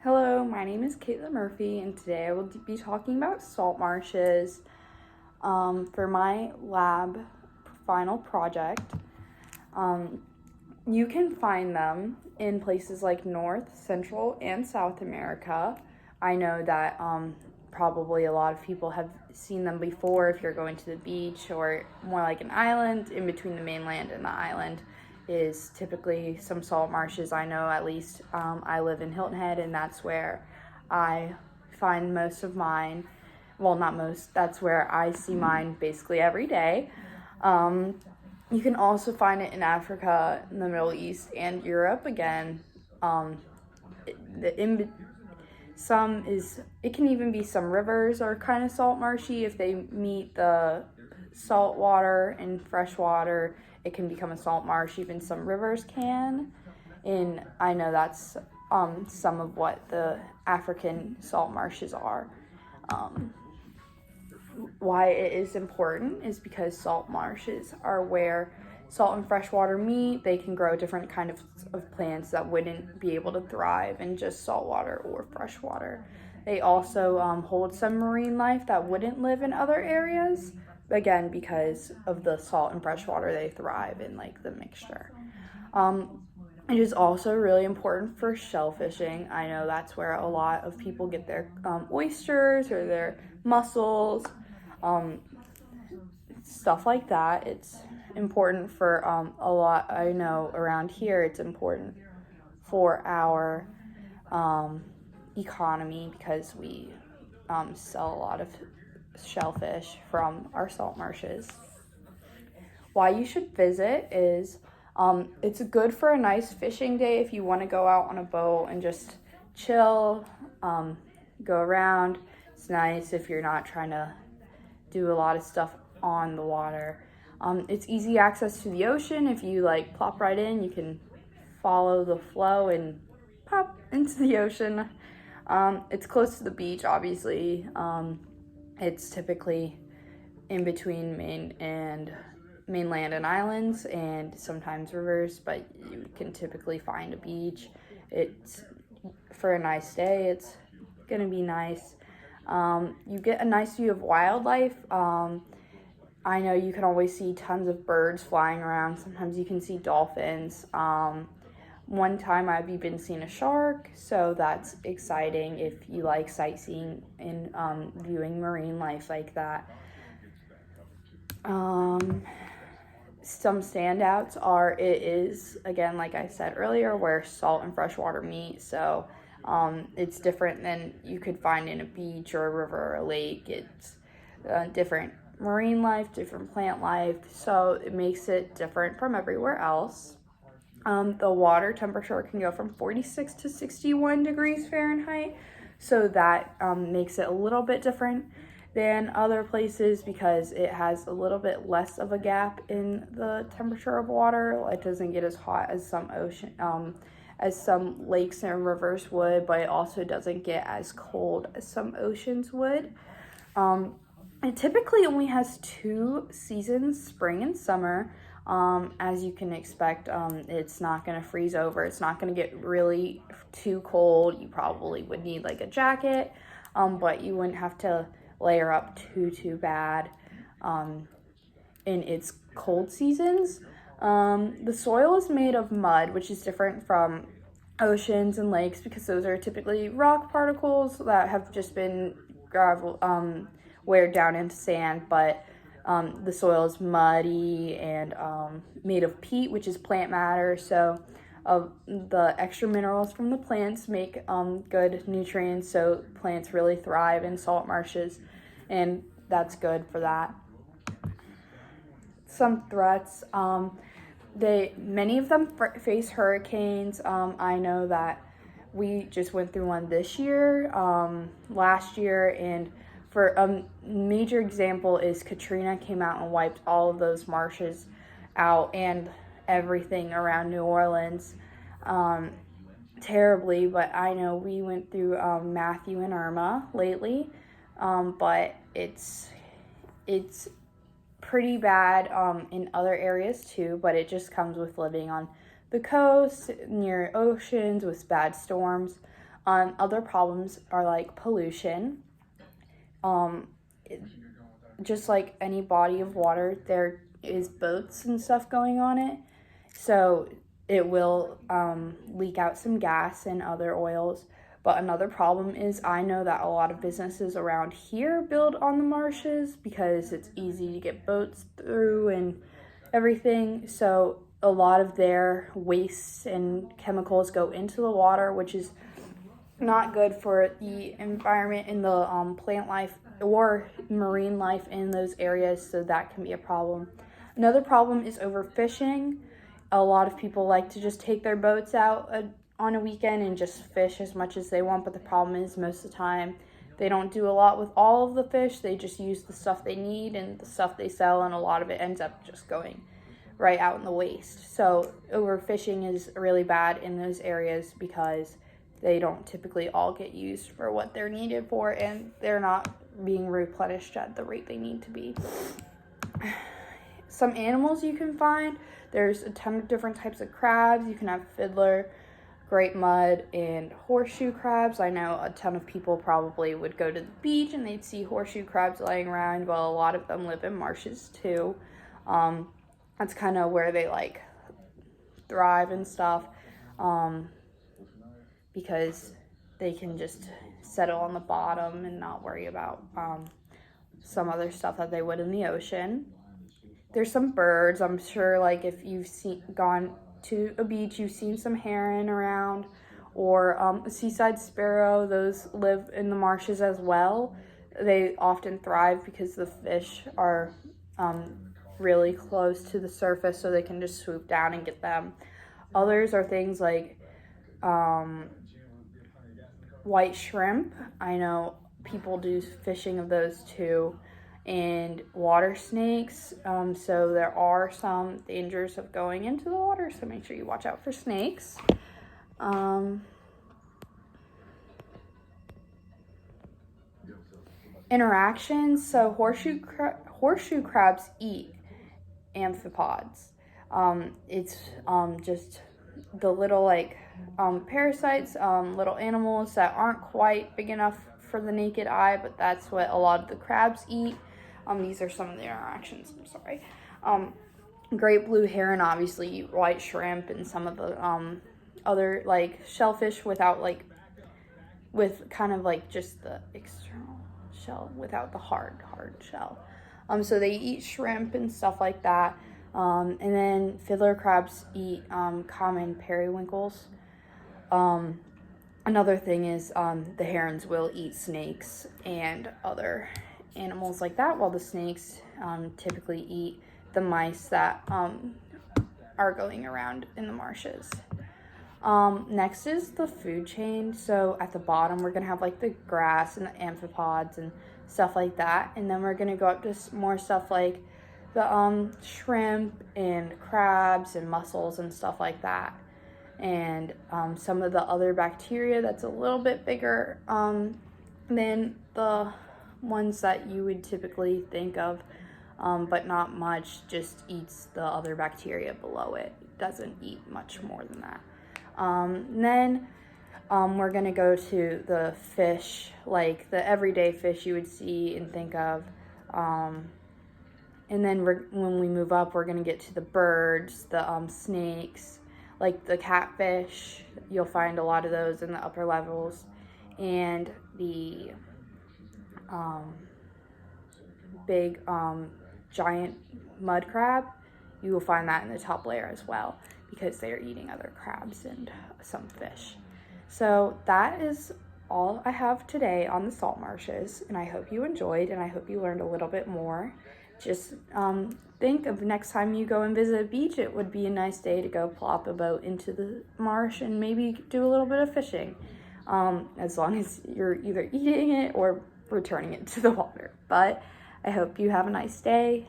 Hello, my name is Caitlin Murphy, and today I will be talking about salt marshes for my lab final project. Um, you can find them in places like North, Central, and South America. I know that probably a lot of people have seen them before if you're going to the beach, or more like an island in between the mainland and the island is typically some salt marshes. I know at least I live in Hilton Head, and that's where I find most of mine. Well, not most, that's where I see mine basically every day. You can also find it in Africa, in the Middle East, and Europe. Again, um, the in some is it can even be some rivers are kind of salt marshy if they meet the salt water and fresh water. It can become a salt marsh. Even some rivers can, and I know that's some of what the African salt marshes are. Um, why it is important is because salt marshes are where salt and fresh water meet. They can grow different kind of plants that wouldn't be able to thrive in just salt water or fresh water. They also hold some marine life that wouldn't live in other areas, again because of the salt and fresh water. They thrive in like the mixture. It is also really important for shellfishing. I know that's where a lot of people get their oysters or their mussels, um, stuff like that. It's important for a lot. I know around here it's important for our economy because we sell a lot of shellfish from our salt marshes. Why you should visit is it's good for a nice fishing day if you want to go out on a boat and just chill, go around. It's nice if you're not trying to do a lot of stuff on the water. It's easy access to the ocean. If you like plop right in, you can follow the flow and pop into the ocean. It's close to the beach, obviously. It's typically in between mainland and islands, and sometimes rivers, but you can typically find a beach. It's for a nice day. It's gonna be nice. You get a nice view of wildlife. I know you can always see tons of birds flying around. Sometimes you can see dolphins. One time I've even seen a shark, so that's exciting if you like sightseeing and viewing marine life like that. Some standouts are it is, again, like I said earlier, where salt and fresh water meet. So it's different than you could find in a beach or a river or a lake. It's different marine life, different plant life. So it makes it different from everywhere else. The water temperature can go from 46 to 61 degrees Fahrenheit. So that makes it a little bit different than other places because it has a little bit less of a gap in the temperature of water. It doesn't get as hot as some as some lakes and rivers would, but it also doesn't get as cold as some oceans would. It typically only has 2 seasons, spring and summer. As you can expect, it's not going to freeze over. It's not going to get really too cold. You probably would need like a jacket, but you wouldn't have to layer up too bad in its cold seasons. The soil is made of mud, which is different from oceans and lakes because those are typically rock particles that have just been gravel weighed down into sand, but the soil is muddy and made of peat, which is plant matter. So the extra minerals from the plants make good nutrients, so plants really thrive in salt marshes, and that's good for that. Some threats, many of them face hurricanes. I know that we just went through one this year, last year, and for a major example is Katrina came out and wiped all of those marshes out and everything around New Orleans terribly. But I know we went through Matthew and Irma lately, but it's pretty bad in other areas too, but it just comes with living on the coast near oceans with bad storms. Other problems are like pollution. Just like any body of water, there is boats and stuff going on it. So it will leak out some gas and other oils. But another problem is I know that a lot of businesses around here build on the marshes because it's easy to get boats through and everything. So a lot of their wastes and chemicals go into the water, which is not good for the environment and the plant life or marine life in those areas, so that can be a problem. Another problem is overfishing. A lot of people like to just take their boats out on a weekend and just fish as much as they want, but the problem is most of the time they don't do a lot with all of the fish. They just use the stuff they need and the stuff they sell, and a lot of it ends up just going right out in the waste. So overfishing is really bad in those areas because they don't typically all get used for what they're needed for, and they're not being replenished at the rate they need to be. Some animals you can find, there's a ton of different types of crabs. You can have fiddler, great mud, and horseshoe crabs. I know a ton of people probably would go to the beach and they'd see horseshoe crabs laying around. Well, a lot of them live in marshes too. That's kind of where they like thrive and stuff. Because they can just settle on the bottom and not worry about some other stuff that they would in the ocean. There's some birds. I'm sure, like, if you've gone to a beach, you've seen some heron around, or a seaside sparrow. Those live in the marshes as well. They often thrive because the fish are really close to the surface, so they can just swoop down and get them. Others are things like white shrimp. I know people do fishing of those too, and water snakes. So there are some dangers of going into the water, so make sure you watch out for snakes. Interactions. So horseshoe crabs eat amphipods. It's just the little parasites, little animals that aren't quite big enough for the naked eye, but that's what a lot of the crabs eat. These are some of the interactions. I'm sorry. Great blue heron obviously eat white shrimp and some of the other shellfish with kind of just the external shell without the hard shell. So they eat shrimp and stuff like that. And then fiddler crabs eat common periwinkles. Another thing is the herons will eat snakes and other animals like that, while the snakes typically eat the mice that are going around in the marshes. Next is the food chain. So at the bottom, we're going to have the grass and the amphipods and stuff like that. And then we're going to go up to more stuff like the shrimp and crabs and mussels and stuff like that. And some of the other bacteria that's a little bit bigger than the ones that you would typically think of, but not much, just eats the other bacteria below it. It doesn't eat much more than that. Then we're going to go to the fish, like the everyday fish you would see and think of. And then when we move up, we're going to get to the birds, the snakes, like the catfish. You'll find a lot of those in the upper levels. And the big giant mud crab, you will find that in the top layer as well, because they are eating other crabs and some fish. So that is all I have today on the salt marshes, and I hope you enjoyed, and I hope you learned a little bit more. Just think of next time you go and visit a beach, it would be a nice day to go plop a boat into the marsh and maybe do a little bit of fishing, as long as you're either eating it or returning it to the water. But I hope you have a nice day.